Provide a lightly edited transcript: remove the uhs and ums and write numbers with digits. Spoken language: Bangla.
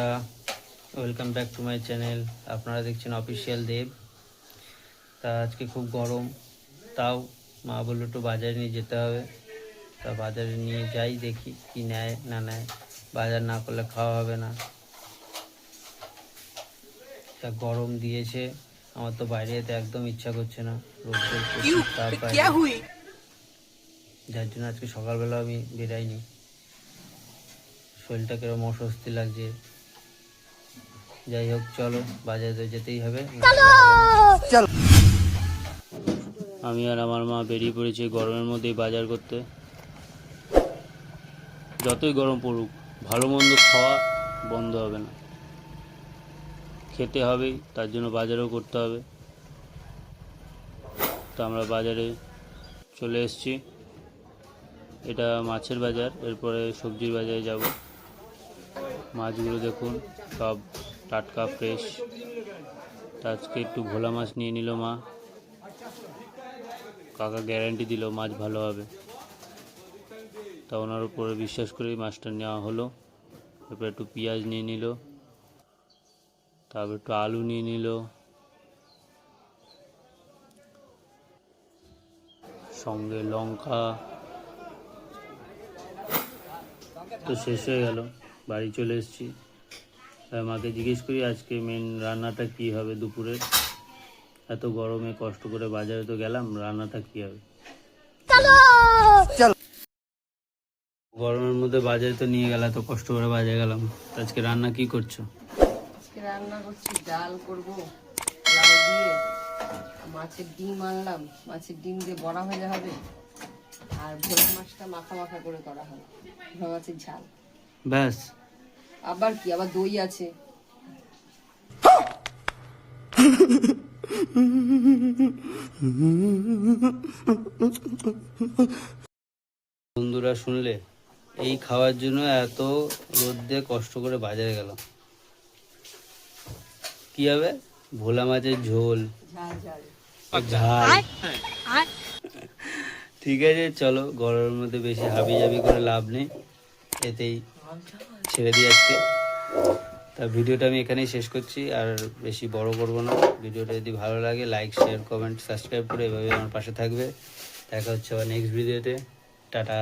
বন্ধুরা, welcome back to my channel. আপনারা দেখছেন অফিসিয়াল দেব। তা আজকে খুব গরম, তাও মা বললো একটু বাজারে নিয়ে যেতে হবে। তা বাজারে নিয়ে যাই, দেখি কি নেয় না নেয়। বাজার না করলে খাওয়া হবে না। তা গরম দিয়েছে, আমার তো বাইরে যেতে একদম ইচ্ছা করছে না, রোদ্রের প্রচুর তাপ বাইরে। যার জন্য আজকে সকালবেলা আমি বেরাইনি। শরীরটা কিরকম অস্বস্তি লাগছে। যাই হোক, চলো বাজারে যেতেই হবে। আমি আর আমার মা বেরিয়ে পড়েছি গরমের মধ্যেই বাজার করতে। যতই গরম পড়ুক, ভালো মন্দ খাওয়া বন্ধ হবে না, খেতে হবেই, তার জন্য বাজারও করতে হবে। তো আমরা বাজারে চলে এসেছি। এটা মাছের বাজার, এরপরে সবজির বাজারে যাব। মাছগুলো দেখুন, সব টাটকা ফ্রেশ। আজকে একটু ভোলা মাছ নিয়ে নিল মা। কাকা গ্যারান্টি দিল মাছ ভালো হবে, তা ওনার উপরে বিশ্বাস করেই মাছটা নেওয়া হলো। তারপর একটু পেঁয়াজ নিয়ে নিল, তারপর একটু আলু নিয়ে নিল, সঙ্গে লঙ্কা। তো শেষ হয়ে গেল, বাড়ি চলে এসেছি। মাকে জিজ্ঞেস করি আজকে মেন রান্নাটা কি হবে দুপুরে। এত গরমে কষ্ট করে বাজারে তো গেলাম, রান্নাটা কি হবে। গরমের মধ্যে বাজারে তো নিয়ে গেল, এত কষ্ট করে বাজারে গেলাম। আজকে রান্না কি করছো? আজকে রান্না করছি, ডাল করব লাউ দিয়ে, মাছের ডিম আনলাম, মাছের ডিম দিয়ে বড়া ভাজা হবে, আর ভোলা মাছটা মাখা মাখা করে করা হবে, ভোলা মাছের ঝাল। ব্যাস? আবার কি, আবার দই আছে। বন্ধুরা শুনলে, এই খাওয়ার জন্য এত রোদে কষ্ট করে বাজারে গেলাম। কি হবে? ভোলা মাছের ঝোল, ঝাল। ঠিক আছে, চলো, গরমের মধ্যে বেশি হাবি জাবি করে লাভ নেই, এতেই ছেড়ে দিই আজকে। তা ভিডিওটা আমি এখানেই শেষ করছি, আর বেশি বড় করব না। ভিডিওটা যদি ভালো লাগে লাইক, শেয়ার, কমেন্ট, সাবস্ক্রাইব করে এভাবে আমার পাশে থাকবে। দেখা হচ্ছে আবার নেক্সট ভিডিওতে। টাটা।